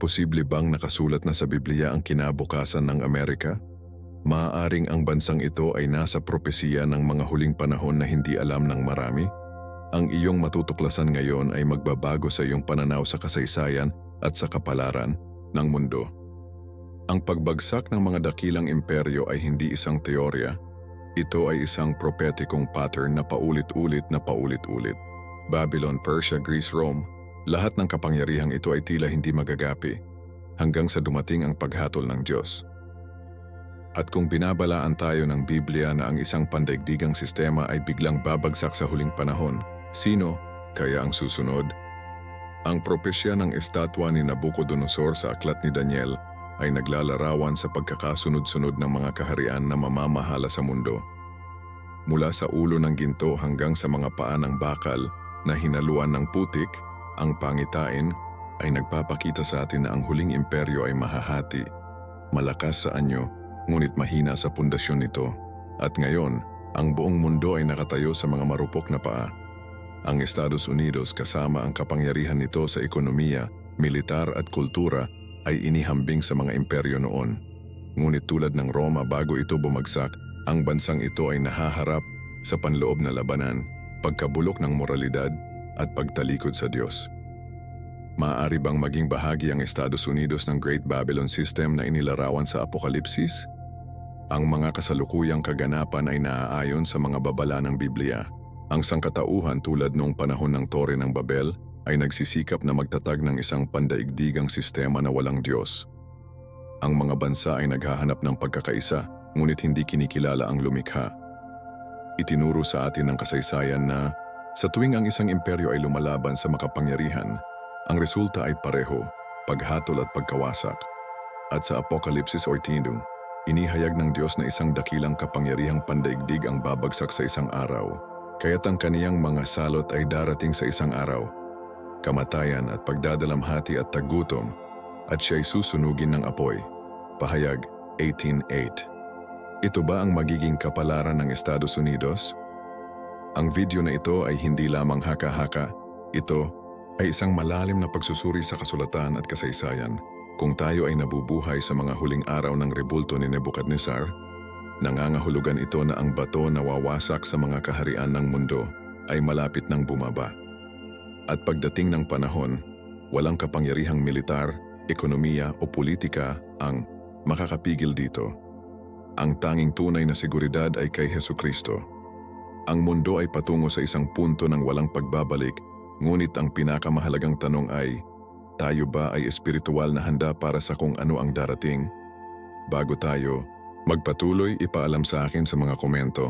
Posible bang nakasulat na sa Biblia ang kinabukasan ng Amerika? Maaaring ang bansang ito ay nasa propesiya ng mga huling panahon na hindi alam ng marami? Ang iyong matutuklasan ngayon ay magbabago sa iyong pananaw sa kasaysayan at sa kapalaran ng mundo. Ang pagbagsak ng mga dakilang imperyo ay hindi isang teorya. Ito ay isang propetikong pattern na paulit-ulit na paulit-ulit. Babylon, Persia, Greece, Rome, lahat ng kapangyarihang ito ay tila hindi magagapi hanggang sa dumating ang paghatol ng Diyos. At kung binabalaan tayo ng Biblia na ang isang pandaigdigang sistema ay biglang babagsak sa huling panahon, sino kaya ang susunod? Ang propesya ng estatwa ni Nabucodonosor sa aklat ni Daniel ay naglalarawan sa pagkakasunod-sunod ng mga kaharian na mamamahala sa mundo. Mula sa ulo ng ginto hanggang sa mga paa ng bakal na hinaluan ng putik, ang pangitain ay nagpapakita sa atin na ang huling imperyo ay mahahati, malakas sa anyo, ngunit mahina sa pundasyon nito. At ngayon, ang buong mundo ay nakatayo sa mga marupok na paa. Ang Estados Unidos kasama ang kapangyarihan nito sa ekonomiya, militar at kultura ay inihambing sa mga imperyo noon. Ngunit tulad ng Roma bago ito bumagsak, ang bansang ito ay nahaharap sa panloob na labanan, pagkabulok ng moralidad at pagtalikod sa Diyos. Maaari bang maging bahagi ang Estados Unidos ng Great Babylon System na inilarawan sa Apokalipsis? Ang mga kasalukuyang kaganapan ay naaayon sa mga babala ng Biblia. Ang sangkatauhan tulad noong panahon ng Tore ng Babel ay nagsisikap na magtatag ng isang pandaigdigang sistema na walang Diyos. Ang mga bansa ay naghahanap ng pagkakaisa, ngunit hindi kinikilala ang lumikha. Itinuro sa atin ng kasaysayan na sa tuwing ang isang imperyo ay lumalaban sa makapangyarihan, ang resulta ay pareho, paghatol at pagkawasak. At sa Apokalipsis 14, inihayag ng Diyos na isang dakilang kapangyarihang pandaigdig ang babagsak sa isang araw, kaya't ang kaniyang mga salot ay darating sa isang araw, kamatayan at pagdadalamhati at tagutom, at siya'y susunugin ng apoy. Pahayag 18:8. Ito ba ang magiging kapalaran ng Estados Unidos? Ang video na ito ay hindi lamang haka-haka. Ito ay isang malalim na pagsusuri sa kasulatan at kasaysayan. Kung tayo ay nabubuhay sa mga huling araw ng rebulto ni Nebuchadnezzar, nangangahulugan ito na ang bato na wawasak sa mga kaharian ng mundo ay malapit ng bumaba. At pagdating ng panahon, walang kapangyarihang militar, ekonomiya o politika ang makakapigil dito. Ang tanging tunay na seguridad ay kay Hesukristo. Ang mundo ay patungo sa isang punto ng walang pagbabalik, ngunit ang pinakamahalagang tanong ay, tayo ba ay espiritual na handa para sa kung ano ang darating? Bago tayo magpatuloy, ipaalam sa akin sa mga komento.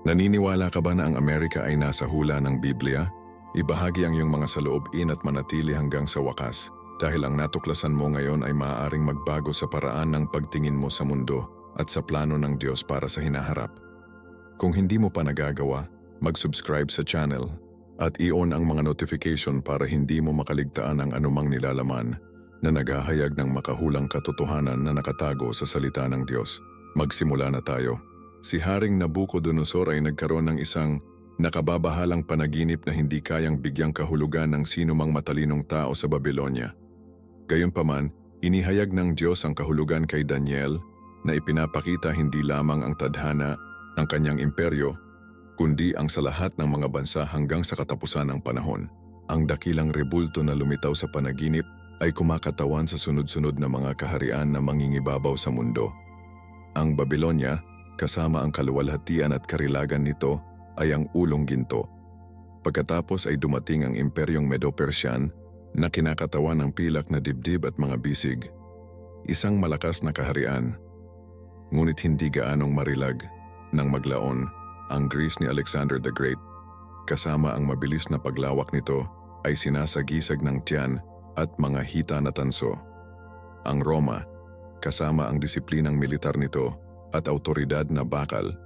Naniniwala ka ba na ang Amerika ay nasa hula ng Biblia? Ibahagi ang iyong mga saloobin at manatili hanggang sa wakas, dahil ang natuklasan mo ngayon ay maaaring magbago sa paraan ng pagtingin mo sa mundo at sa plano ng Diyos para sa hinaharap. Kung hindi mo pa nagagawa, mag-subscribe sa channel at i-on ang mga notification para hindi mo makaligtaan ang anumang nilalaman na naghahayag ng makahulang katotohanan na nakatago sa salita ng Diyos. Magsimula na tayo. Si Haring Nabucodonosor ay nagkaroon ng isang nakababahalang panaginip na hindi kayang bigyang kahulugan ng sinumang matalinong tao sa Babylonia. Gayunpaman, inihayag ng Diyos ang kahulugan kay Daniel na ipinapakita hindi lamang ang tadhana ng kanyang imperyo, kundi ang sa lahat ng mga bansa hanggang sa katapusan ng panahon. Ang dakilang rebulto na lumitaw sa panaginip ay kumakatawan sa sunod-sunod na mga kaharian na mangingibabaw sa mundo. Ang Babylonia, kasama ang kaluwalhatian at karilagan nito, ay ang ulong ginto. Pagkatapos ay dumating ang imperyong Medo-Persian na kinakatawan ng pilak na dibdib at mga bisig. Isang malakas na kaharian, ngunit hindi gaanong marilag. Nang maglaon, ang Greece ni Alexander the Great, kasama ang mabilis na paglawak nito, ay sinasagisag ng tiyan at mga hita na tanso. Ang Roma, kasama ang disiplinang militar nito at autoridad na bakal,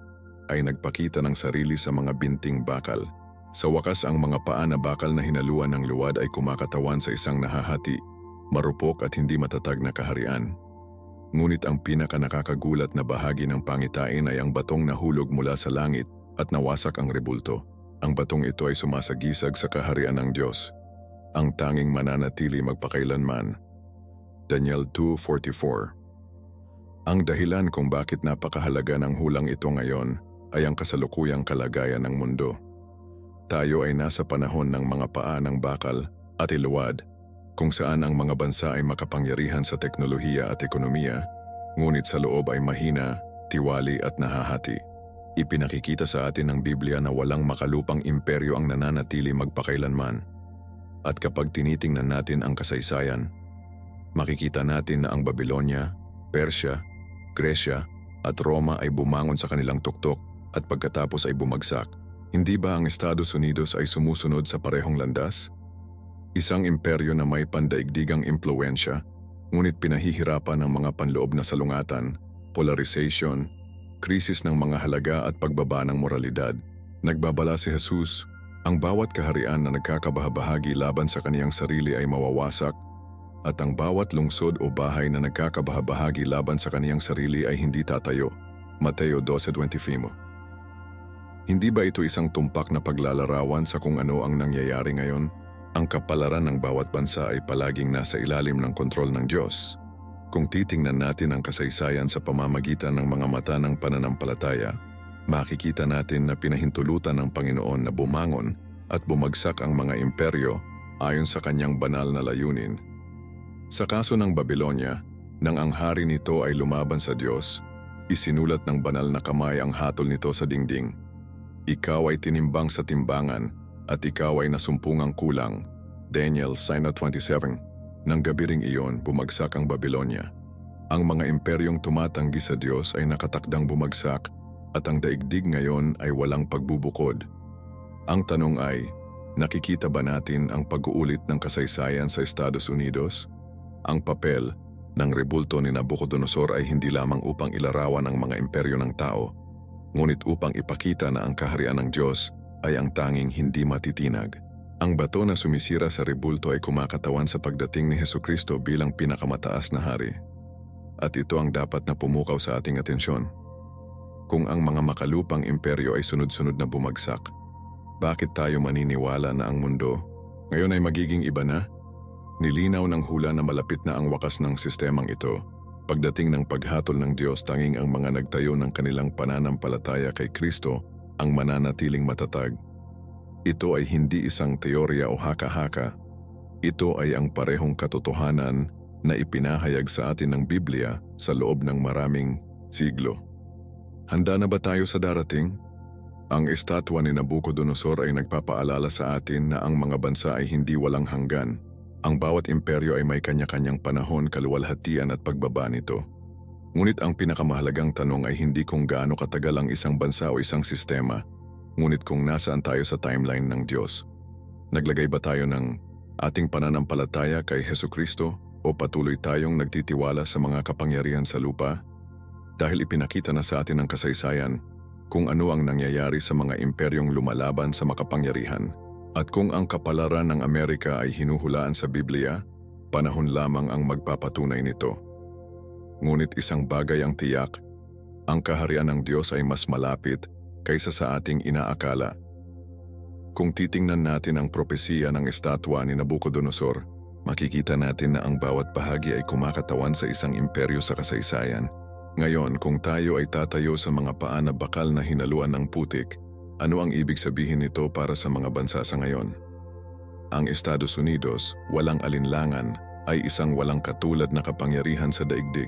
ay nagpakita ng sarili sa mga binting bakal. Sa wakas, ang mga paa na bakal na hinaluan ng luwad ay kumakatawan sa isang nahahati, marupok at hindi matatag na kaharian. Ngunit ang pinakanakakagulat na bahagi ng pangitain ay ang batong nahulog mula sa langit at nawasak ang rebulto. Ang batong ito ay sumasagisag sa kaharian ng Diyos, ang tanging mananatili magpakailanman. Daniel 2:44. Ang dahilan kung bakit napakahalaga ng hulang ito ngayon ay ang kasalukuyang kalagayan ng mundo. Tayo ay nasa panahon ng mga paa ng bakal at iluwad, kung saan ang mga bansa ay makapangyarihan sa teknolohiya at ekonomiya, ngunit sa loob ay mahina, tiwali at nahahati. Ipinakikita sa atin ng Biblia na walang makalupang imperyo ang nananatili magpakailanman. At kapag tinitingnan natin ang kasaysayan, makikita natin na ang Babylonia, Persya, Gresya at Roma ay bumangon sa kanilang tuktok at pagkatapos ay bumagsak. Hindi ba ang Estados Unidos ay sumusunod sa parehong landas? Isang imperyo na may pandaigdigang impluwensya, ngunit pinahihirapan ng mga panloob na salungatan, polarization, krisis ng mga halaga at pagbaba ng moralidad. Nagbabala si Jesus, ang bawat kaharian na nagkakabahabahagi laban sa kaniyang sarili ay mawawasak, at ang bawat lungsod o bahay na nagkakabahabahagi laban sa kaniyang sarili ay hindi tatayo. Mateo 12:25. Hindi ba ito isang tumpak na paglalarawan sa kung ano ang nangyayari ngayon? Ang kapalaran ng bawat bansa ay palaging nasa ilalim ng kontrol ng Diyos. Kung titingnan natin ang kasaysayan sa pamamagitan ng mga mata ng pananampalataya, makikita natin na pinahintulutan ng Panginoon na bumangon at bumagsak ang mga imperyo ayon sa kanyang banal na layunin. Sa kaso ng Babylonia, nang ang hari nito ay lumaban sa Diyos, isinulat ng banal na kamay ang hatol nito sa dingding. Ikaw ay tinimbang sa timbangan at ikaw ay nasumpungang kulang. Daniel 9:27. Nang gabi ring iyon, bumagsak ang Babylonia. Ang mga imperyong tumatanggi sa Diyos ay nakatakdang bumagsak at ang daigdig ngayon ay walang pagbubukod. Ang tanong ay, nakikita ba natin ang pag-uulit ng kasaysayan sa Estados Unidos? Ang papel ng rebulto ni Nabucodonosor ay hindi lamang upang ilarawan ang mga imperyo ng tao, ngunit upang ipakita na ang kaharian ng Diyos ay ang tanging hindi matitinag. Ang bato na sumisira sa rebulto ay kumakatawan sa pagdating ni Hesukristo bilang pinakamataas na hari. At ito ang dapat na pumukaw sa ating atensyon. Kung ang mga makalupang imperyo ay sunod-sunod na bumagsak, bakit tayo maniniwala na ang mundo ngayon ay magiging iba na? Nilinaw ng hula na malapit na ang wakas ng sistemang ito. Pagdating ng paghatol ng Diyos, tanging ang mga nagtayo ng kanilang pananampalataya kay Kristo ang mananatiling matatag. Ito ay hindi isang teorya o haka-haka. Ito ay ang parehong katotohanan na ipinahayag sa atin ng Biblia sa loob ng maraming siglo. Handa na ba tayo sa darating? Ang estatwa ni Nabucodonosor ay nagpapaalala sa atin na ang mga bansa ay hindi walang hanggan. Ang bawat imperyo ay may kanya-kanyang panahon, kaluwalhatian at pagbaba nito. Ngunit ang pinakamahalagang tanong ay hindi kung gaano katagal ang isang bansa o isang sistema, ngunit kung nasaan tayo sa timeline ng Diyos. Naglagay ba tayo ng ating pananampalataya kay Hesukristo o patuloy tayong nagtitiwala sa mga kapangyarihan sa lupa? Dahil ipinakita na sa atin ng kasaysayan kung ano ang nangyayari sa mga imperyong lumalaban sa makapangyarihan. At kung ang kapalaran ng Amerika ay hinuhulaan sa Biblia, panahon lamang ang magpapatunay nito. Ngunit isang bagay ang tiyak, ang kaharian ng Diyos ay mas malapit kaysa sa ating inaakala. Kung titingnan natin ang propesiya ng estatwa ni Nabucodonosor, makikita natin na ang bawat bahagi ay kumakatawan sa isang imperyo sa kasaysayan. Ngayon, kung tayo ay tatayo sa mga paa na bakal na hinaluan ng putik, ano ang ibig sabihin nito para sa mga bansa sa ngayon? Ang Estados Unidos, walang alinlangan, ay isang walang katulad na kapangyarihan sa daigdig.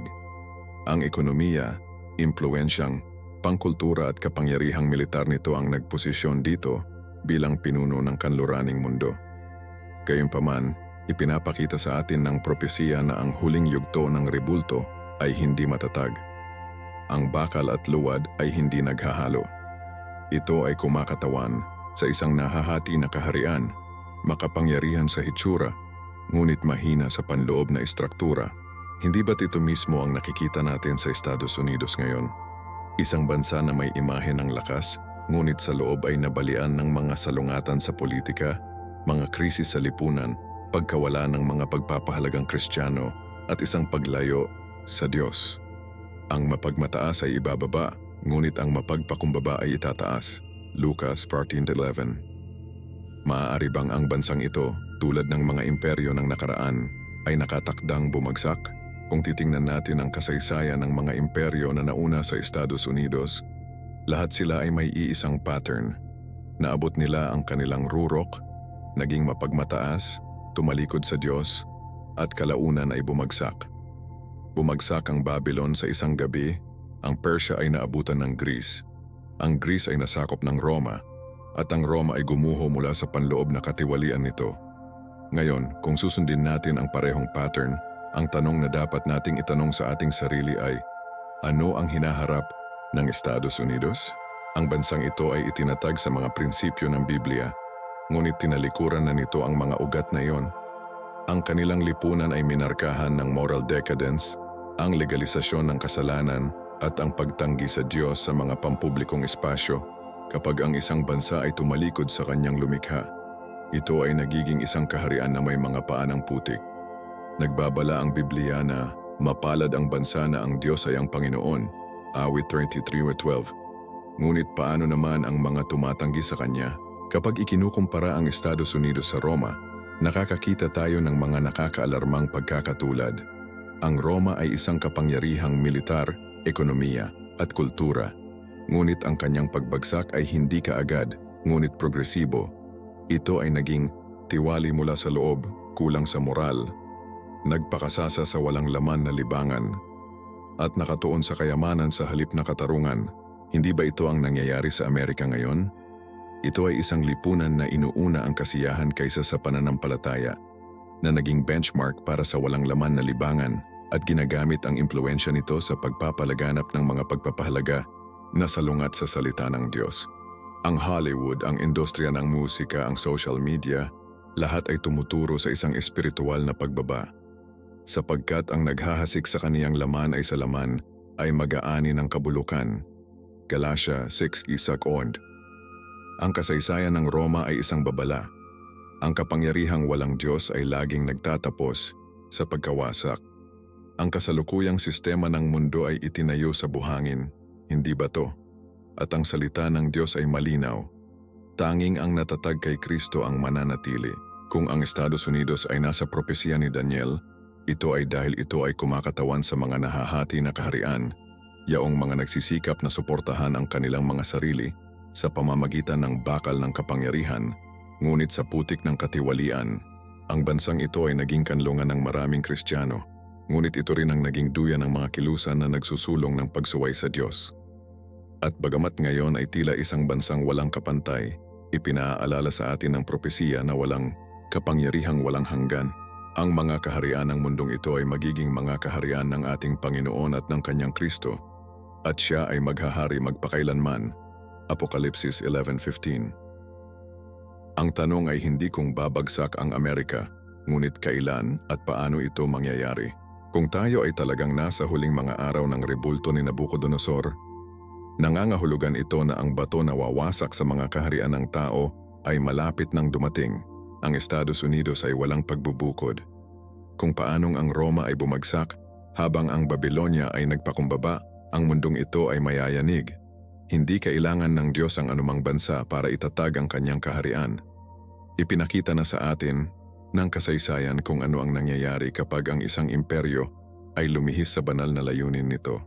Ang ekonomiya, impluwensyang, pangkultura at kapangyarihang militar nito ang nagposisyon dito bilang pinuno ng kanluraning mundo. Gayunpaman, ipinapakita sa atin ng propesiya na ang huling yugto ng rebulto ay hindi matatag. Ang bakal at luwad ay hindi naghahalo. Ito ay kumakatawan sa isang nahahati na kaharian, makapangyarihan sa hitsura, ngunit mahina sa panloob na istruktura. Hindi ba't ito mismo ang nakikita natin sa Estados Unidos ngayon? Isang bansa na may imahe ng lakas, ngunit sa loob ay nabalian ng mga salungatan sa politika, mga krisis sa lipunan, pagkawala ng mga pagpapahalagang Kristiyano at isang paglayo sa Diyos. Ang mapagmataas ay ibababa, ngunit ang mapagpakumbaba ay itataas. Lucas 14:11. Maaari bang ang bansang ito, tulad ng mga imperyo ng nakaraan, ay nakatakdang bumagsak. Kung titingnan natin ang kasaysayan ng mga imperyo na nauna sa Estados Unidos, lahat sila ay may iisang pattern. Naabot nila ang kanilang rurok, naging mapagmataas, tumalikod sa Diyos, at kalaunan ay bumagsak. Bumagsak ang Babylon sa isang gabi, ang Persia ay naabutan ng Greece. Ang Greece ay nasakop ng Roma, at ang Roma ay gumuho mula sa panloob na katiwalian nito. Ngayon, kung susundin natin ang parehong pattern, ang tanong na dapat nating itanong sa ating sarili ay, ano ang hinaharap ng Estados Unidos? Ang bansang ito ay itinatag sa mga prinsipyo ng Biblia, ngunit tinalikuran na nito ang mga ugat na iyon. Ang kanilang lipunan ay minarkahan ng moral decadence, ang legalisasyon ng kasalanan, at ang pagtanggi sa Diyos sa mga pampublikong espasyo. Kapag ang isang bansa ay tumalikod sa kanyang lumikha, ito ay nagiging isang kaharian na may mga paan ng putik. Nagbabala ang Biblia na mapalad ang bansa na ang Diyos ay ang Panginoon, awit 33:12. Ngunit paano naman ang mga tumatanggi sa Kanya? Kapag ikinukumpara ang Estados Unidos sa Roma, nakakakita tayo ng mga nakakaalarmang pagkakatulad. Ang Roma ay isang kapangyarihang militar, ekonomiya, at kultura. Ngunit ang kanyang pagbagsak ay hindi kaagad, ngunit progresibo. Ito ay naging tiwali mula sa loob, kulang sa moral, nagpakasasa sa walang laman na libangan, at nakatuon sa kayamanan sa halip na katarungan. Hindi ba ito ang nangyayari sa Amerika ngayon? Ito ay isang lipunan na inuuna ang kasiyahan kaysa sa pananampalataya, na naging benchmark para sa walang laman na libangan, at ginagamit ang impluensya nito sa pagpapalaganap ng mga pagpapahalaga na salungat sa salita ng Diyos. Ang Hollywood, ang industriya ng musika, ang social media, lahat ay tumuturo sa isang espiritual na pagbaba. Sapagkat ang naghahasik sa kaniyang laman ay sa laman, ay mag-aani ng kabulukan. Galatia 6:1. Ang kasaysayan ng Roma ay isang babala. Ang kapangyarihang walang Diyos ay laging nagtatapos sa pagkawasak. Ang kasalukuyang sistema ng mundo ay itinayo sa buhangin, hindi bato. At ang salita ng Diyos ay malinaw. Tanging ang natatag kay Kristo ang mananatili. Kung ang Estados Unidos ay nasa propesya ni Daniel, ito ay dahil ito ay kumakatawan sa mga nahahati na kaharian, yaong mga nagsisikap na suportahan ang kanilang mga sarili sa pamamagitan ng bakal ng kapangyarihan, ngunit sa putik ng katiwalian. Ang bansang ito ay naging kanlungan ng maraming Kristiyano, ngunit ito rin ang naging duyan ng mga kilusan na nagsusulong ng pagsuway sa Diyos. At bagamat ngayon ay tila isang bansang walang kapantay, ipinaalala sa atin ng propesiya na walang kapangyarihang walang hanggan. Ang mga kaharian ng mundong ito ay magiging mga kaharian ng ating Panginoon at ng Kanyang Kristo, at Siya ay maghahari magpakailanman. Apokalipsis 11:15. Ang tanong ay hindi kung babagsak ang Amerika, ngunit kailan at paano ito mangyayari. Kung tayo ay talagang nasa huling mga araw ng rebulto ni Nabucodonosor, nangangahulugan ito na ang bato na wawasak sa mga kaharian ng tao ay malapit nang dumating. Ang Estados Unidos ay walang pagbubukod. Kung paanong ang Roma ay bumagsak, habang ang Babylonia ay nagpakumbaba, ang mundong ito ay mayayanig. Hindi kailangan ng Diyos ang anumang bansa para itatag ang kanyang kaharian. Ipinakita na sa atin ng kasaysayan kung ano ang nangyayari kapag ang isang imperyo ay lumihis sa banal na layunin nito.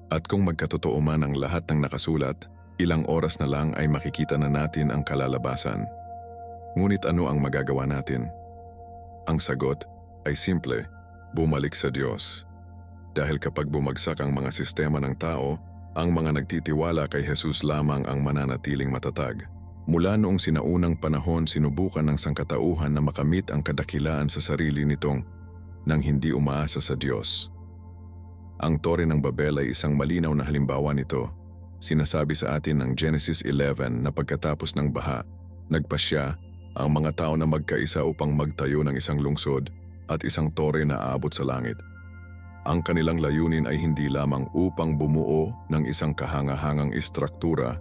At kung magkatotoo man ang lahat ng nakasulat, ilang oras na lang ay makikita na natin ang kalalabasan. Ngunit ano ang magagawa natin? Ang sagot ay simple, bumalik sa Diyos. Dahil kapag bumagsak ang mga sistema ng tao, ang mga nagtitiwala kay Jesus lamang ang mananatiling matatag. Mula noong sinaunang panahon, sinubukan ng sangkatauhan na makamit ang kadakilaan sa sarili nitong nang hindi umaasa sa Diyos. Ang Tore ng Babel ay isang malinaw na halimbawa nito. Sinasabi sa atin ng Genesis 11 na pagkatapos ng baha, nagpasya ang mga tao na magkaisa upang magtayo ng isang lungsod at isang tore na aabot sa langit. Ang kanilang layunin ay hindi lamang upang bumuo ng isang kahangahangang istruktura,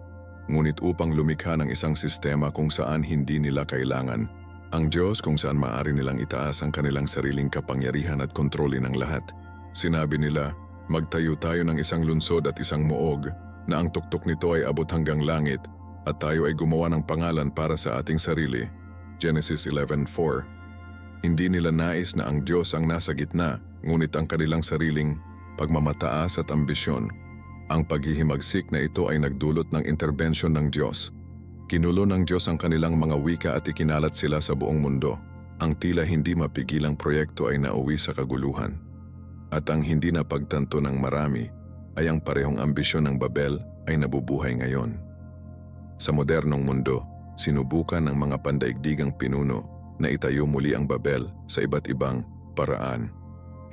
ngunit upang lumikha ng isang sistema kung saan hindi nila kailangan ang Diyos, kung saan maaari nilang itaas ang kanilang sariling kapangyarihan at kontrolin ang lahat. Sinabi nila, magtayo tayo ng isang lungsod at isang muog na ang tuktok nito ay abot hanggang langit at tayo ay gumawa ng pangalan para sa ating sarili. Genesis 11:4. Hindi nila nais na ang Diyos ang nasa gitna, ngunit ang kanilang sariling pagmamataas at ambisyon. Ang paghihimagsik na ito ay nagdulot ng interbensyon ng Diyos. Kinulo ng Diyos ang kanilang mga wika at ikinalat sila sa buong mundo. Ang tila hindi mapigilang proyekto ay nauwi sa kaguluhan. At ang hindi napagtanto ng marami ay ang parehong ambisyon ng Babel ay nabubuhay ngayon. Sa modernong mundo, sinubukan ng mga pandaigdigang pinuno na itayo muli ang Babel sa iba't ibang paraan.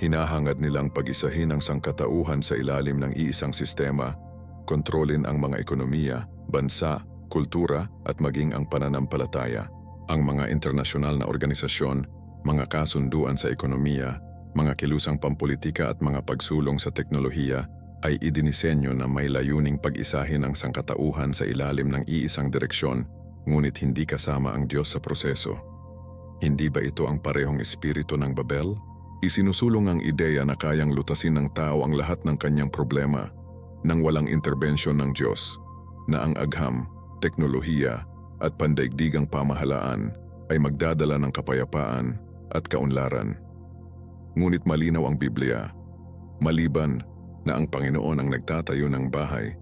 Hinahangad nilang pag-isahin ang sangkatauhan sa ilalim ng iisang sistema, kontrolin ang mga ekonomiya, bansa, kultura at maging ang pananampalataya. Ang mga internasyonal na organisasyon, mga kasunduan sa ekonomiya, mga kilusang pampolitika at mga pagsulong sa teknolohiya ay idinisenyo na may layuning pag-isahin ang sangkatauhan sa ilalim ng iisang direksyon, ngunit hindi kasama ang Diyos sa proseso. Hindi ba ito ang parehong espiritu ng Babel? Isinusulong ang ideya na kayang lutasin ng tao ang lahat ng kanyang problema nang walang interbensyon ng Diyos, na ang agham, teknolohiya at pandaigdigang pamahalaan ay magdadala ng kapayapaan at kaunlaran. Ngunit malinaw ang Biblia, maliban na ang Panginoon ang nagtatayo ng bahay,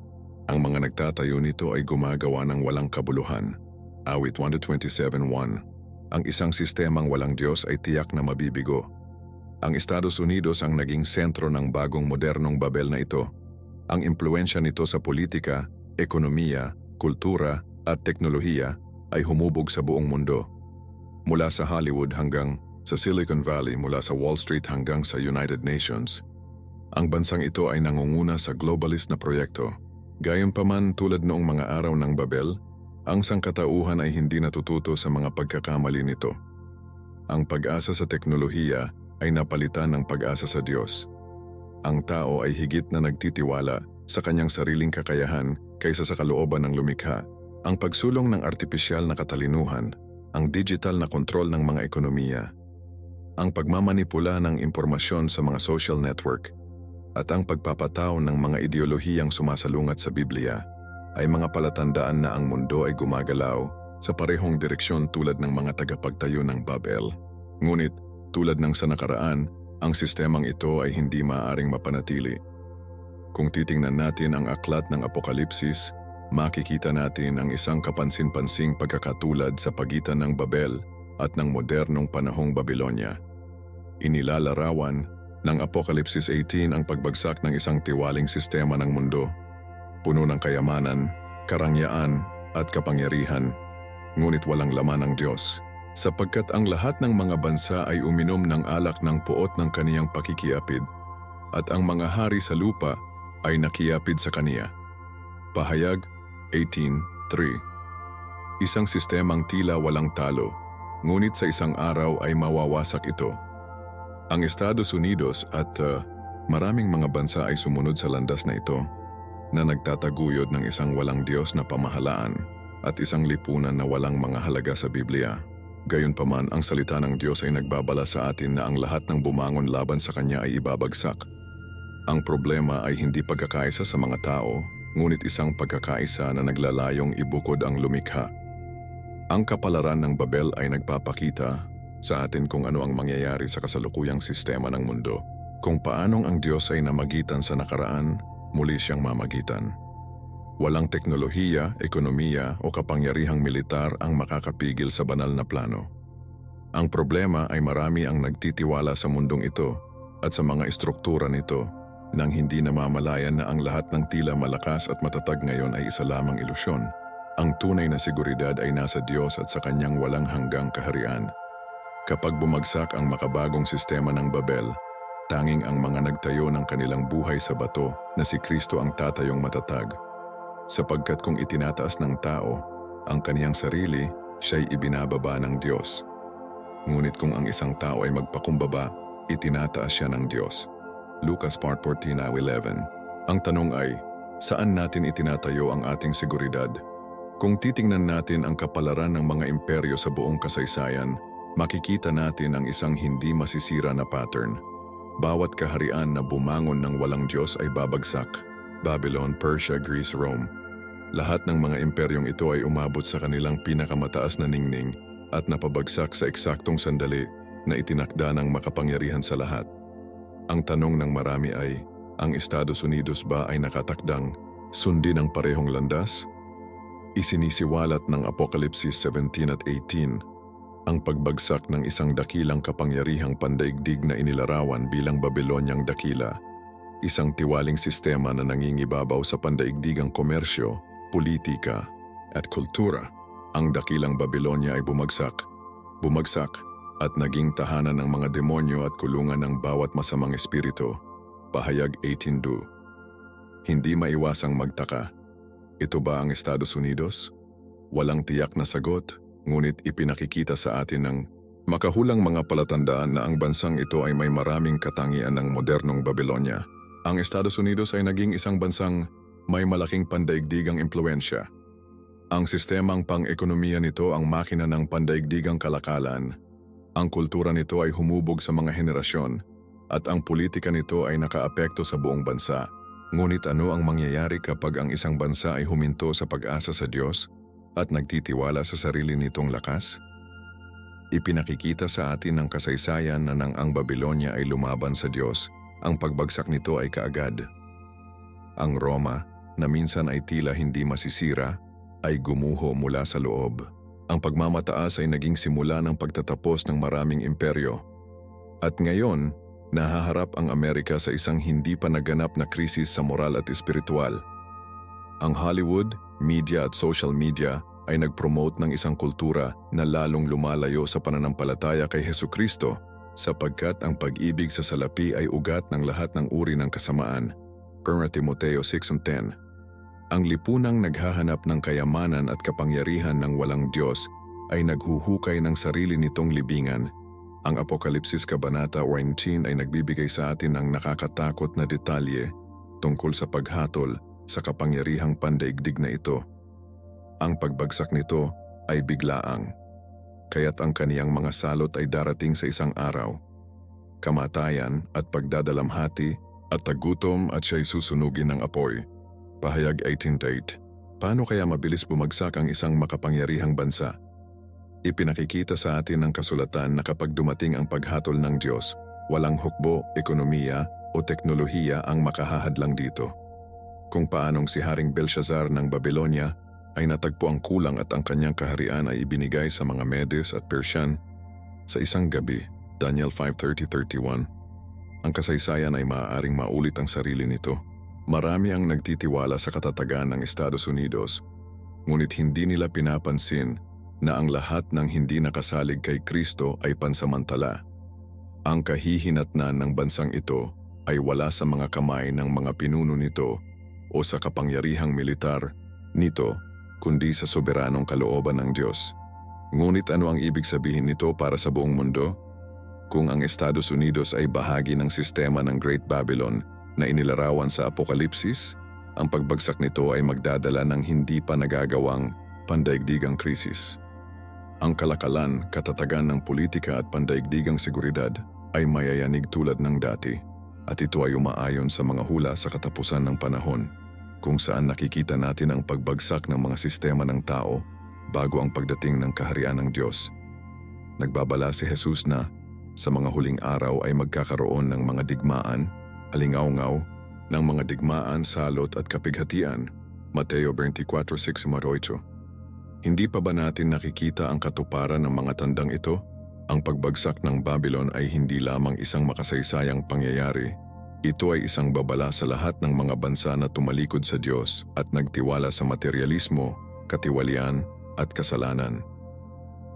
ang mga nagtatayo nito ay gumagawa ng walang kabuluhan. Awit 127:1. Ang isang sistemang walang Diyos ay tiyak na mabibigo. Ang Estados Unidos ang naging sentro ng bagong modernong Babel na ito. Ang impluensya nito sa politika, ekonomiya, kultura at teknolohiya ay humubog sa buong mundo. Mula sa Hollywood hanggang sa Silicon Valley, mula sa Wall Street hanggang sa United Nations. Ang bansang ito ay nangunguna sa globalist na proyekto. Gayunpaman, tulad noong mga araw ng Babel, ang sangkatauhan ay hindi natututo sa mga pagkakamali nito. Ang pag-asa sa teknolohiya ay napalitan ng pag-asa sa Diyos. Ang tao ay higit na nagtitiwala sa kanyang sariling kakayahan kaysa sa kalooban ng lumikha. Ang pagsulong ng artipisyal na katalinuhan, ang digital na kontrol ng mga ekonomiya, ang pagmamanipula ng impormasyon sa mga social network, at ang pagpapataw ng mga ideolohiyang sumasalungat sa Biblia ay mga palatandaan na ang mundo ay gumagalaw sa parehong direksyon tulad ng mga tagapagtayo ng Babel. Ngunit, tulad ng sa nakaraan, ang sistemang ito ay hindi maaaring mapanatili. Kung titingnan natin ang aklat ng Apokalipsis, makikita natin ang isang kapansin-pansing pagkakatulad sa pagitan ng Babel at ng modernong panahong Babilonya. Inilalarawan ng Apokalipsis 18 ang pagbagsak ng isang tiwaling sistema ng mundo, puno ng kayamanan, karangyaan at kapangyarihan, ngunit walang laman ng Diyos, sapagkat ang lahat ng mga bansa ay uminom ng alak ng puot ng kaniyang pakikiapid, at ang mga hari sa lupa ay nakiapid sa kaniya. Pahayag 18:3. Isang sistemang tila walang talo, ngunit sa isang araw ay mawawasak ito. Ang Estados Unidos at maraming mga bansa ay sumunod sa landas na ito, na nagtataguyod ng isang walang Diyos na pamahalaan at isang lipunan na walang mga halaga sa Biblia. Gayunpaman, ang salita ng Diyos ay nagbabala sa atin na ang lahat ng bumangon laban sa Kanya ay ibabagsak. Ang problema ay hindi pagkakaisa sa mga tao, ngunit isang pagkakaisa na naglalayong ibukod ang lumikha. Ang kapalaran ng Babel ay nagpapakita sa atin kung ano ang mangyayari sa kasalukuyang sistema ng mundo. Kung paanong ang Diyos ay namagitan sa nakaraan, muli siyang mamagitan. Walang teknolohiya, ekonomiya o kapangyarihang militar ang makakapigil sa banal na plano. Ang problema ay marami ang nagtitiwala sa mundong ito at sa mga estruktura nito nang hindi namamalayan na ang lahat ng tila malakas at matatag ngayon ay isa lamang ilusyon. Ang tunay na seguridad ay nasa Diyos at sa Kanyang walang hanggang kaharian. Kapag bumagsak ang makabagong sistema ng Babel, tanging ang mga nagtayo ng kanilang buhay sa bato na si Kristo ang tatayong matatag. Sapagkat kung itinataas ng tao ang kaniyang sarili, siya'y ibinababa ng Diyos. Ngunit kung ang isang tao ay magpakumbaba, itinataas siya ng Diyos. Lucas 14:11. Ang tanong ay, saan natin itinatayo ang ating seguridad? Kung titingnan natin ang kapalaran ng mga imperyo sa buong kasaysayan, makikita natin ang isang hindi masisira na pattern. Bawat kaharian na bumangon ng walang Diyos ay babagsak. Babylon, Persia, Greece, Rome. Lahat ng mga imperyong ito ay umabot sa kanilang pinakamataas na ningning at napabagsak sa eksaktong sandali na itinakda ng makapangyarihan sa lahat. Ang tanong ng marami ay, ang Estados Unidos ba ay nakatakdang sundin ang parehong landas? Isinisiwalat ng Apokalipsis 17 at 18 ang pagbagsak ng isang dakilang kapangyarihang pandaigdig na inilarawan bilang Babilonyang dakila, isang tiwaling sistema na nangingibabaw sa pandaigdigang komersyo, politika, at kultura. Ang dakilang Babilonya ay bumagsak at naging tahanan ng mga demonyo at kulungan ng bawat masamang espiritu. Pahayag 18:2. Hindi maiwasang magtaka. Ito ba ang Estados Unidos? Walang tiyak na sagot, ngunit ipinakikita sa atin ng makahulang mga palatandaan na ang bansang ito ay may maraming katangian ng modernong Babilonya. Ang Estados Unidos ay naging isang bansang may malaking pandaigdigang impluensya. Ang sistemang pang-ekonomiya nito ang makina ng pandaigdigang kalakalan. Ang kultura nito ay humubog sa mga henerasyon at ang politika nito ay nakaapekto sa buong bansa. Ngunit ano ang mangyayari kapag ang isang bansa ay huminto sa pag-asa sa Diyos at nagtitiwala sa sarili nitong lakas? Ipinakikita sa atin ng kasaysayan na nang ang Babilonya ay lumaban sa Diyos, ang pagbagsak nito ay kaagad. Ang Roma, na minsan ay tila hindi masisira, ay gumuho mula sa loob. Ang pagmamataas ay naging simula ng pagtatapos ng maraming imperyo. At ngayon, nahaharap ang Amerika sa isang hindi pa naganap na krisis sa moral at espiritual. Ang Hollywood, media at social media ay nag-promote ng isang kultura na lalong lumalayo sa pananampalataya kay Hesukristo sapagkat ang pag-ibig sa salapi ay ugat ng lahat ng uri ng kasamaan. 1 Timoteo 6:10. Ang lipunang naghahanap ng kayamanan at kapangyarihan ng walang Diyos ay naghuhukay ng sarili nitong libingan. Ang Apokalipsis Kabanata 19 ay nagbibigay sa atin ng nakakatakot na detalye tungkol sa paghatol sa kapangyarihang pandaigdig na ito. Ang pagbagsak nito ay biglaang, kaya't ang kaniyang mga salot ay darating sa isang araw. Kamatayan at pagdadalamhati at tagutom at siya'y susunugin ng apoy. Pahayag 18:8. Paano kaya mabilis bumagsak ang isang makapangyarihang bansa? Ipinakikita sa atin ng kasulatan na kapag dumating ang paghatol ng Diyos, walang hukbo, ekonomiya o teknolohiya ang makahahadlang dito. Kung paanong si Haring Belshazzar ng Babylonia ay natagpo ang kulang at ang kanyang kaharian ay ibinigay sa mga Medes at Persian sa isang gabi, Daniel 5:30-31. Ang kasaysayan ay maaaring maulit ang sarili nito. Marami ang nagtitiwala sa katatagan ng Estados Unidos, ngunit hindi nila pinapansin na ang lahat ng hindi nakasalig kay Kristo ay pansamantala. Ang kahihinatnan ng bansang ito ay wala sa mga kamay ng mga pinuno nito o sa kapangyarihang militar nito, kundi sa soberanong kalooban ng Diyos. Ngunit ano ang ibig sabihin nito para sa buong mundo? Kung ang Estados Unidos ay bahagi ng sistema ng Great Babylon na inilarawan sa Apokalipsis, ang pagbagsak nito ay magdadala ng hindi pa nagagawang pandaigdigang krisis. Ang kalakalan, katatagan ng politika at pandaigdigang seguridad ay mayayanig tulad ng dati, at ito ay umaayon sa mga hula sa katapusan ng panahon, kung saan nakikita natin ang pagbagsak ng mga sistema ng tao bago ang pagdating ng kaharian ng Diyos. Nagbabala si Jesus na sa mga huling araw ay magkakaroon ng mga digmaan, alingaw-ngaw, ng mga digmaan, salot at kapighatian. Mateo 24:6-8. Hindi pa ba natin nakikita ang katuparan ng mga tandang ito? Ang pagbagsak ng Babylon ay hindi lamang isang makasaysayang pangyayari. Ito ay isang babala sa lahat ng mga bansa na tumalikod sa Diyos at nagtiwala sa materialismo, katiwalian at kasalanan.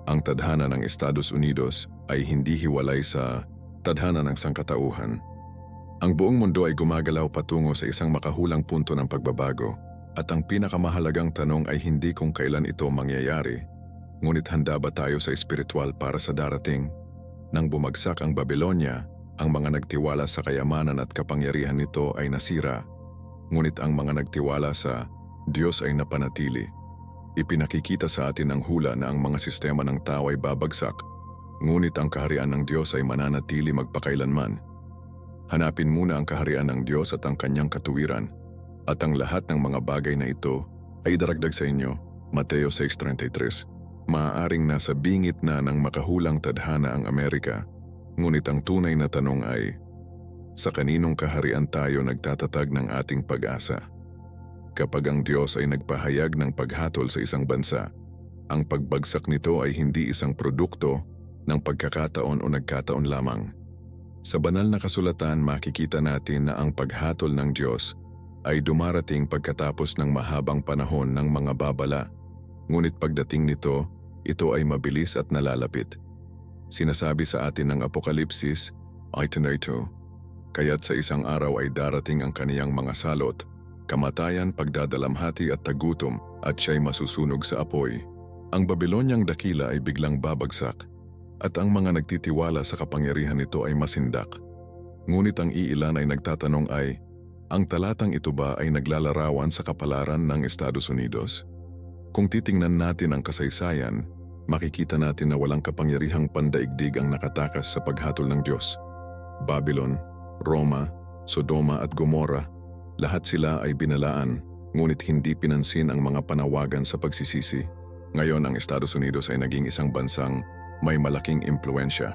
Ang tadhana ng Estados Unidos ay hindi hiwalay sa tadhana ng sangkatauhan. Ang buong mundo ay gumagalaw patungo sa isang makahulang punto ng pagbabago, at ang pinakamahalagang tanong ay hindi kung kailan ito mangyayari, ngunit handa ba tayo sa espiritual para sa darating? Nang bumagsak ang Babylonia, ang mga nagtiwala sa kayamanan at kapangyarihan nito ay nasira, ngunit ang mga nagtiwala sa Diyos ay napanatili. Ipinakikita sa atin ng hula na ang mga sistema ng tao ay babagsak, ngunit ang kaharian ng Diyos ay mananatili magpakailanman. Hanapin muna ang kaharian ng Diyos at ang kanyang katuwiran, at ang lahat ng mga bagay na ito ay daragdag sa inyo. Mateo 6:33. Maaaring nasa bingit na ng makahulang tadhana ang Amerika, Ngunit ang tunay na tanong ay, sa kaninong kaharian tayo nagtatatag ng ating pag-asa? Kapag ang Diyos ay nagpahayag ng paghatol sa isang bansa, ang pagbagsak nito ay hindi isang produkto ng pagkakataon o nagkataon lamang. Sa banal na kasulatan makikita natin na ang paghatol ng Diyos ay dumarating pagkatapos ng mahabang panahon ng mga babala. Ngunit pagdating nito, ito ay mabilis at nalalapit. Sinasabi sa atin ng Apokalipsis, 8:2, kaya't sa isang araw ay darating ang kaniyang mga salot, kamatayan, pagdadalamhati at tagutom, at siya'y masusunog sa apoy. Ang Babilonyang dakila ay biglang babagsak, at ang mga nagtitiwala sa kapangyarihan nito ay masindak. Ngunit ang iilan ay nagtatanong ay, ang talatang ito ba ay naglalarawan sa kapalaran ng Estados Unidos? Kung titingnan natin ang kasaysayan, makikita natin na walang kapangyarihang pandaigdig ang nakatakas sa paghatol ng Diyos. Babylon, Roma, Sodoma at Gomorra, lahat sila ay binalaan, ngunit hindi pinansin ang mga panawagan sa pagsisisi. Ngayon ang Estados Unidos ay naging isang bansang may malaking impluensya.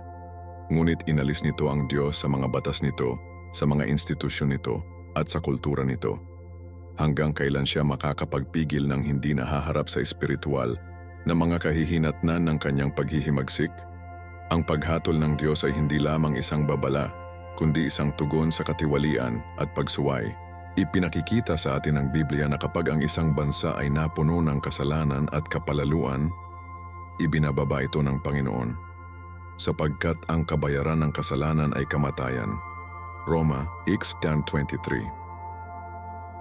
Ngunit inalis nito ang Diyos sa mga batas nito, sa mga institusyon nito, at sa kultura nito. Hanggang kailan siya makakapagpigil ng hindi nahaharap sa espiritual na mga kahihinatnan ng kanyang paghihimagsik? Ang paghatol ng Diyos ay hindi lamang isang babala, kundi isang tugon sa katiwalian at pagsuway. Ipinakikita sa atin ng Biblia na kapag ang isang bansa ay napuno ng kasalanan at kapalaluan, ibinababa ito ng Panginoon, sapagkat ang kabayaran ng kasalanan ay kamatayan. Roma 8:23.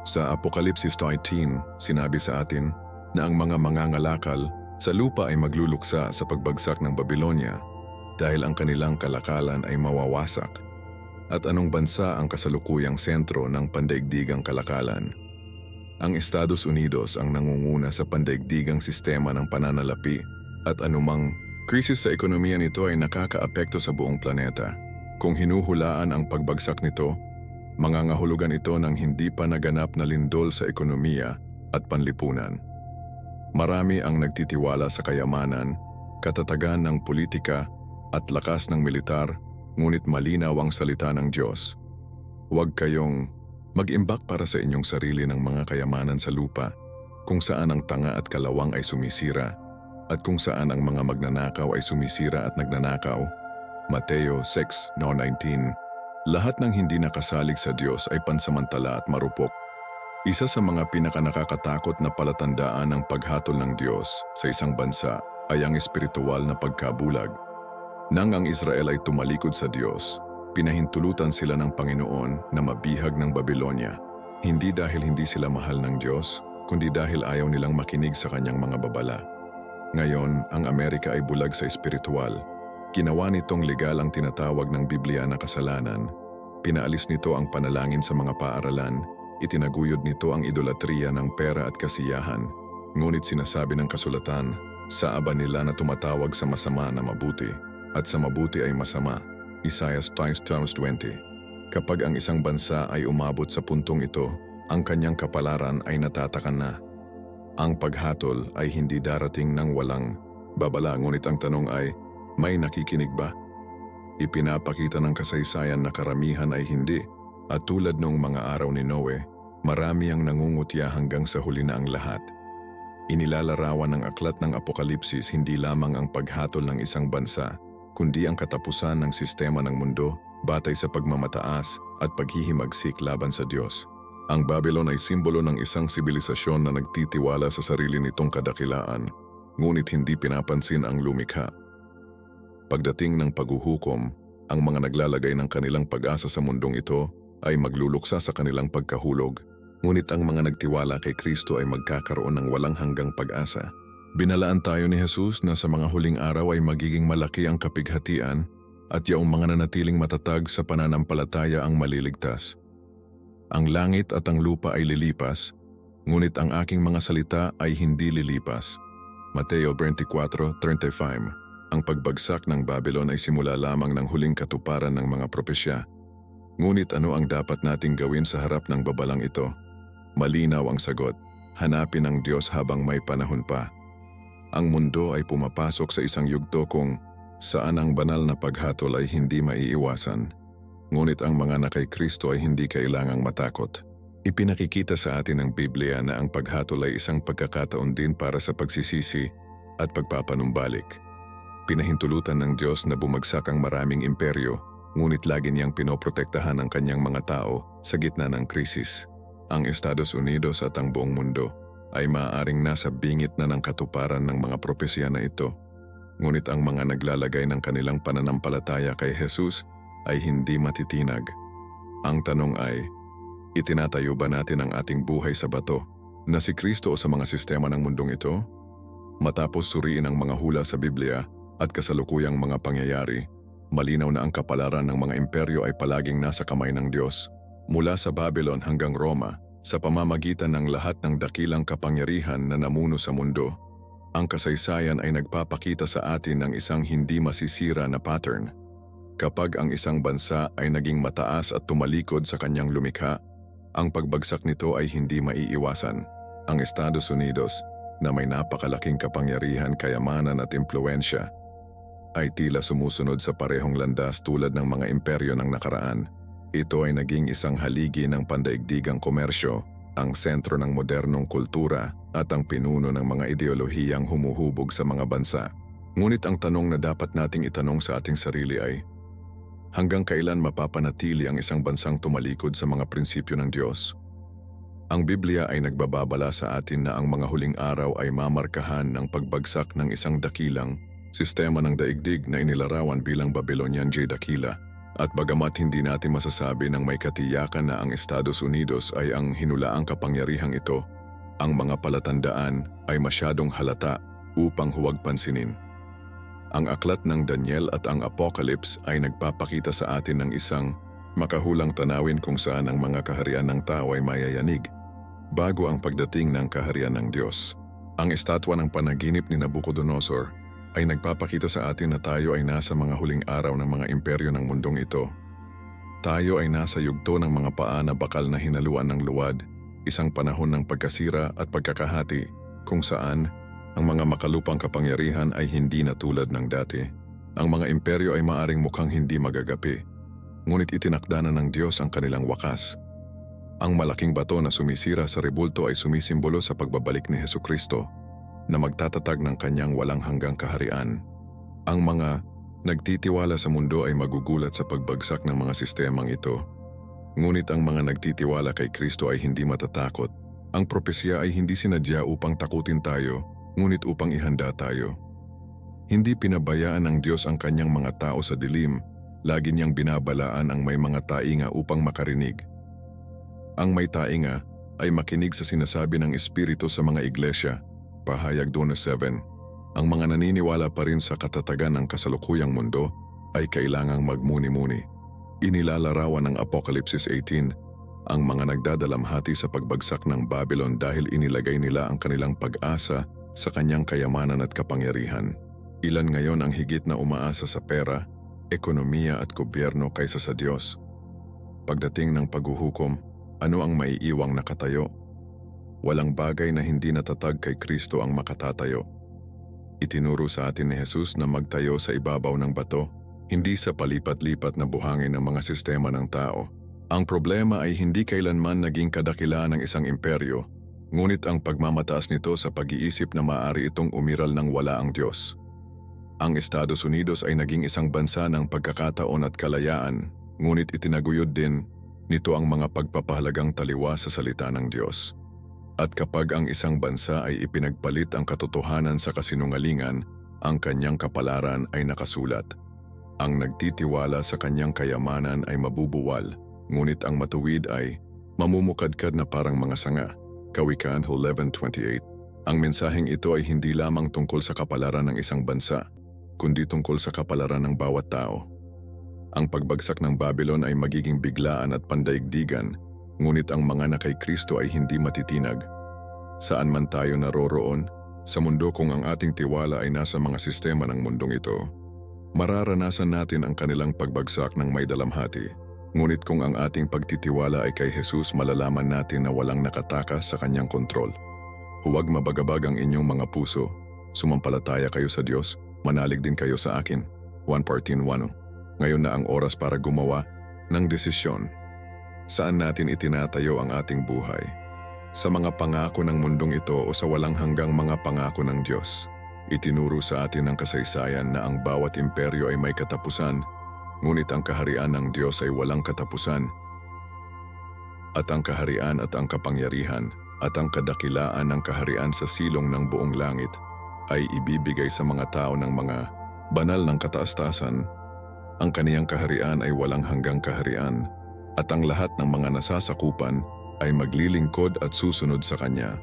Sa Apokalipsis 13, sinabi sa atin na ang mga mangangalakal sa lupa ay magluluksa sa pagbagsak ng Babylonia dahil ang kanilang kalakalan ay mawawasak. At anong bansa ang kasalukuyang sentro ng pandaigdigang kalakalan? Ang Estados Unidos ang nangunguna sa pandaigdigang sistema ng pananalapi at anumang krisis sa ekonomiya nito ay nakakaapekto sa buong planeta. Kung hinuhulaan ang pagbagsak nito, mangangahulugan ito ng hindi pa naganap na lindol sa ekonomiya at panlipunan. Marami ang nagtitiwala sa kayamanan, katatagan ng politika at lakas ng militar, ngunit malinaw ang salita ng Diyos. Huwag kayong mag-imbak para sa inyong sarili ng mga kayamanan sa lupa, kung saan ang tanga at kalawang ay sumisira, at kung saan ang mga magnanakaw ay sumisira at nagnanakaw. Mateo 6:19. Lahat ng hindi nakasalig sa Diyos ay pansamantala at marupok. Isa sa mga pinakanakakatakot na palatandaan ng paghatol ng Diyos sa isang bansa ay ang espiritual na pagkabulag. Nang ang Israel ay tumalikod sa Diyos, pinahintulutan sila ng Panginoon na mabihag ng Babylonia. Hindi dahil hindi sila mahal ng Diyos, kundi dahil ayaw nilang makinig sa kanyang mga babala. Ngayon, ang Amerika ay bulag sa espiritual. Ginawa nitong legal ang tinatawag ng Biblia na kasalanan. Pinaalis nito ang panalangin sa mga paaralan. Itinaguyod nito ang idolatriya ng pera at kasiyahan. Ngunit sinasabi ng kasulatan, sa aba nila na tumatawag sa masama na mabuti, at sa mabuti ay masama. Isaiah 5:20. Kapag ang isang bansa ay umabot sa puntong ito, ang kanyang kapalaran ay natatakan na. Ang paghatol ay hindi darating ng walang babala, ngunit ang tanong ay, may nakikinig ba? Ipinapakita ng kasaysayan na karamihan ay hindi, at tulad noong mga araw ni Noe, marami ang nangungutya hanggang sa huli na ang lahat. Inilalarawan ng aklat ng Apokalipsis hindi lamang ang paghatol ng isang bansa, kundi ang katapusan ng sistema ng mundo batay sa pagmamataas at paghihimagsik laban sa Diyos. Ang Babylon ay simbolo ng isang sibilisasyon na nagtitiwala sa sarili nitong kadakilaan, ngunit hindi pinapansin ang lumikha. Pagdating ng paghuhukom, ang mga naglalagay ng kanilang pag-asa sa mundong ito ay magluluksa sa kanilang pagkahulog, ngunit ang mga nagtiwala kay Kristo ay magkakaroon ng walang hanggang pag-asa. Binalaan tayo ni Jesus na sa mga huling araw ay magiging malaki ang kapighatian at yaong mga nanatiling matatag sa pananampalataya ang maliligtas. Ang langit at ang lupa ay lilipas, ngunit ang aking mga salita ay hindi lilipas. Mateo 24:35. Ang pagbagsak ng Babylon ay simula lamang ng huling katuparan ng mga propesya. Ngunit ano ang dapat nating gawin sa harap ng babalang ito? Malinaw ang sagot, hanapin ang Diyos habang may panahon pa. Ang mundo ay pumapasok sa isang yugto kung saan ang banal na paghatol ay hindi maiiwasan. Ngunit ang mga na kay Kristo ay hindi kailangang matakot. Ipinakikita sa atin ng Biblia na ang paghatol ay isang pagkakataon din para sa pagsisisi at pagpapanumbalik. Pinahintulutan ng Diyos na bumagsak ang maraming imperyo, ngunit lagi niyang pinoprotektahan ang kanyang mga tao sa gitna ng krisis. Ang Estados Unidos at ang buong mundo ay maaaring nasa bingit na ng katuparan ng mga propesya na ito. Ngunit ang mga naglalagay ng kanilang pananampalataya kay Jesus ay hindi matitinag. Ang tanong ay, itinatayo ba natin ang ating buhay sa bato na si Kristo o sa mga sistema ng mundong ito? Matapos suriin ang mga hula sa Biblia at kasalukuyang mga pangyayari, malinaw na ang kapalaran ng mga imperyo ay palaging nasa kamay ng Diyos. Mula sa Babylon hanggang Roma, sa pamamagitan ng lahat ng dakilang kapangyarihan na namuno sa mundo, ang kasaysayan ay nagpapakita sa atin ng isang hindi masisira na pattern. Kapag ang isang bansa ay naging mataas at tumalikod sa kanyang lumikha, ang pagbagsak nito ay hindi maiiwasan. Ang Estados Unidos, na may napakalaking kapangyarihan, kayamanan at impluensya, ay tila sumusunod sa parehong landas tulad ng mga imperyo ng nakaraan. Ito ay naging isang haligi ng pandaigdigang komersyo, ang sentro ng modernong kultura at ang pinuno ng mga ideolohiyang humuhubog sa mga bansa. Ngunit ang tanong na dapat nating itanong sa ating sarili ay, hanggang kailan mapapanatili ang isang bansang tumalikod sa mga prinsipyo ng Diyos? Ang Biblia ay nagbababala sa atin na ang mga huling araw ay mamarkahan ng pagbagsak ng isang dakilang sistema ng daigdig na inilarawan bilang Babylonian Dakila. At bagamat hindi natin masasabi ng may katiyakan na ang Estados Unidos ay ang hinulaang kapangyarihang ito, ang mga palatandaan ay masyadong halata upang huwag pansinin. Ang aklat ng Daniel at ang Apocalypse ay nagpapakita sa atin ng isang makahulang tanawin kung saan ang mga kaharian ng tao ay mayayanig bago ang pagdating ng kaharian ng Diyos. Ang estatwa ng panaginip ni Nabucodonosor ay nagpapakita sa atin na tayo ay nasa mga huling araw ng mga imperyo ng mundong ito. Tayo ay nasa yugto ng mga paa na bakal na hinaluan ng luwad, isang panahon ng pagkasira at pagkakahati kung saan ang mga makalupang kapangyarihan ay hindi na tulad ng dati. Ang mga imperyo ay maaring mukhang hindi magagapi, ngunit itinakda na ng Diyos ang kanilang wakas. Ang malaking bato na sumisira sa rebulto ay sumisimbolo sa pagbabalik ni Hesukristo na magtatatag ng kanyang walang hanggang kaharian. Ang mga nagtitiwala sa mundo ay magugulat sa pagbagsak ng mga sistemang ito. Ngunit ang mga nagtitiwala kay Kristo ay hindi matatakot. Ang propesya ay hindi sinadya upang takutin tayo, ngunit upang ihanda tayo. Hindi pinabayaan ng Diyos ang kanyang mga tao sa dilim, lagi niyang binabalaan ang may mga tainga upang makarinig. Ang may tainga ay makinig sa sinasabi ng Espiritu sa mga iglesia, Pahayag 2:7. Ang mga naniniwala pa rin sa katatagan ng kasalukuyang mundo ay kailangang magmuni-muni. Inilalarawan ng Apocalypse 18 ang mga nagdadalamhati sa pagbagsak ng Babylon dahil inilagay nila ang kanilang pag-asa sa kanyang kayamanan at kapangyarihan. Ilan ngayon ang higit na umaasa sa pera, ekonomiya at gobyerno kaysa sa Diyos? Pagdating ng paghuhukom, ano ang maiiwang nakatayo? Walang bagay na hindi natatag kay Kristo ang makatatayo. Itinuro sa atin ni Jesus na magtayo sa ibabaw ng bato, hindi sa palipat-lipat na buhangin ng mga sistema ng tao. Ang problema ay hindi kailanman naging kadakilaan ng isang imperyo, ngunit ang pagmamataas nito sa pag-iisip na maaari itong umiral ng wala ang Diyos. Ang Estados Unidos ay naging isang bansa ng pagkakataon at kalayaan, ngunit itinaguyod din nito ang mga pagpapahalagang taliwa sa salita ng Diyos. At kapag ang isang bansa ay ipinagpalit ang katotohanan sa kasinungalingan, ang kanyang kapalaran ay nakasulat. Ang nagtitiwala sa kanyang kayamanan ay mabubuwal, ngunit ang matuwid ay mamumukadkad na parang mga sanga. Kawikaan 11:28. Ang mensaheng ito ay hindi lamang tungkol sa kapalaran ng isang bansa, kundi tungkol sa kapalaran ng bawat tao. Ang pagbagsak ng Babylon ay magiging biglaan at pandaigdigan, ngunit ang mga na kay Kristo ay hindi matitinag. Saan man tayo naroroon, sa mundo kung ang ating tiwala ay nasa mga sistema ng mundong ito, mararanasan natin ang kanilang pagbagsak ng may dalamhati. Ngunit kung ang ating pagtitiwala ay kay Jesus, malalaman natin na walang nakatakas sa kanyang kontrol. Huwag mabagabag ang inyong mga puso, sumampalataya kayo sa Diyos, manalig din kayo sa akin. 1:14:1. Ngayon na ang oras para gumawa ng desisyon. Saan natin itinatayo ang ating buhay? Sa mga pangako ng mundong ito o sa walang hanggang mga pangako ng Diyos? Itinuro sa atin ng kasaysayan na ang bawat imperyo ay may katapusan, ngunit ang kaharian ng Diyos ay walang katapusan. At ang kaharian at ang kapangyarihan at ang kadakilaan ng kaharian sa silong ng buong langit ay ibibigay sa mga tao ng mga banal ng kataas-taasan. Ang kaniyang kaharian ay walang hanggang kaharian at ang lahat ng mga nasasakupan ay maglilingkod at susunod sa Kanya.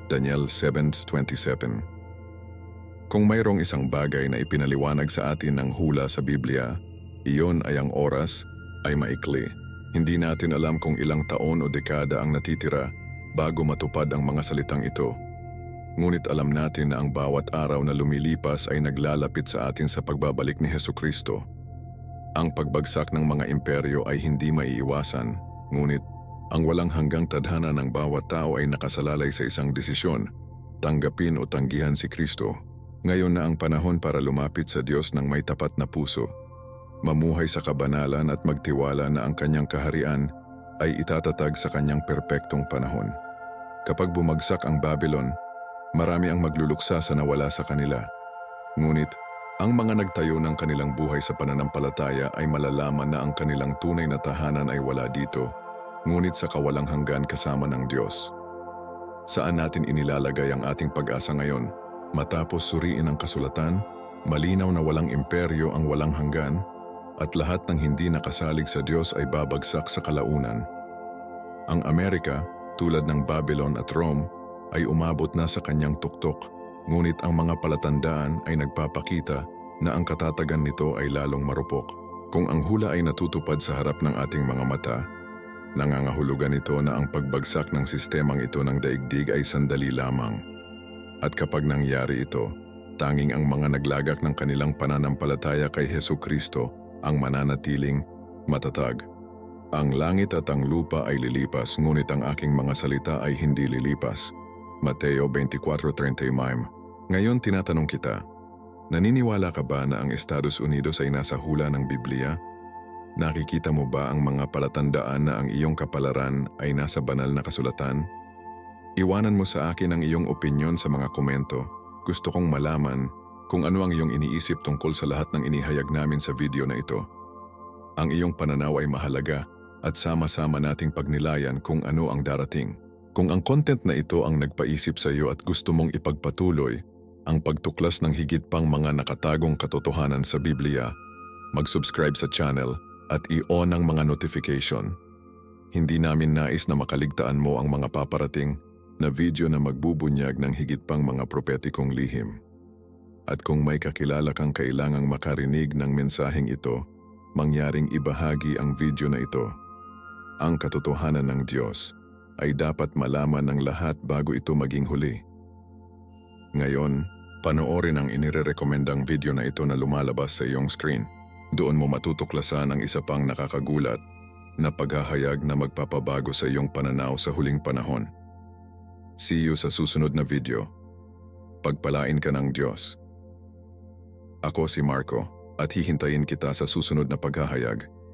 Daniel 7:27. Kung mayroong isang bagay na ipinaliwanag sa atin ng hula sa Biblia, iyon ay ang oras ay maikli. Hindi natin alam kung ilang taon o dekada ang natitira bago matupad ang mga salitang ito. Ngunit alam natin na ang bawat araw na lumilipas ay naglalapit sa atin sa pagbabalik ni Hesukristo. Ang pagbagsak ng mga imperyo ay hindi maiiwasan, ngunit ang walang hanggang tadhana ng bawat tao ay nakasalalay sa isang desisyon, tanggapin o tanggihan si Kristo. Ngayon na ang panahon para lumapit sa Diyos ng may tapat na puso, mamuhay sa kabanalan at magtiwala na ang Kanyang kaharian ay itatatag sa Kanyang perpektong panahon. Kapag bumagsak ang Babylon, marami ang magluluksa sa nawala sa kanila. Ngunit, ang mga nagtayo ng kanilang buhay sa pananampalataya ay malalaman na ang kanilang tunay na tahanan ay wala dito, ngunit sa kawalang hanggan kasama ng Diyos. Saan natin inilalagay ang ating pag-asa ngayon? Matapos suriin ang kasulatan, malinaw na walang imperyo ang walang hanggan, at lahat ng hindi nakasalig sa Diyos ay babagsak sa kalaunan. Ang Amerika, tulad ng Babylon at Rome, ay umabot na sa kanyang tuktok. Ngunit ang mga palatandaan ay nagpapakita na ang katatagan nito ay lalong marupok. Kung ang hula ay natutupad sa harap ng ating mga mata, nangangahulugan ito na ang pagbagsak ng sistemang ito ng daigdig ay sandali lamang. At kapag nangyari ito, tanging ang mga naglagak ng kanilang pananampalataya kay Hesukristo ang mananatiling matatag. Ang langit at ang lupa ay lilipas, ngunit ang aking mga salita ay hindi lilipas. Mateo 24:35. Ngayon tinatanong kita, naniniwala ka ba na ang Estados Unidos ay nasa hula ng Biblia? Nakikita mo ba ang mga palatandaan na ang iyong kapalaran ay nasa banal na kasulatan? Iwanan mo sa akin ang iyong opinyon sa mga komento. Gusto kong malaman kung ano ang iyong iniisip tungkol sa lahat ng inihayag namin sa video na ito. Ang iyong pananaw ay mahalaga at sama-sama nating pagnilayan kung ano ang darating. Kung ang content na ito ang nagpaisip sa iyo at gusto mong ipagpatuloy ang pagtuklas ng higit pang mga nakatagong katotohanan sa Biblia, mag-subscribe sa channel at i-on ang mga notification. Hindi namin nais na makaligtaan mo ang mga paparating na video na magbubunyag ng higit pang mga propetikong lihim. At kung may kakilala kang kailangang makarinig ng mensaheng ito, mangyaring ibahagi ang video na ito. Ang katotohanan ng Diyos ay dapat malaman ng lahat bago ito maging huli. Ngayon, panoorin ang inirerekomendang video na ito na lumalabas sa iyong screen. Doon mo matutuklasan ang isa pang nakakagulat na paghahayag na magpapabago sa iyong pananaw sa huling panahon. See you sa susunod na video. Pagpalain ka ng Diyos. Ako si Marco at hihintayin kita sa susunod na paghahayag.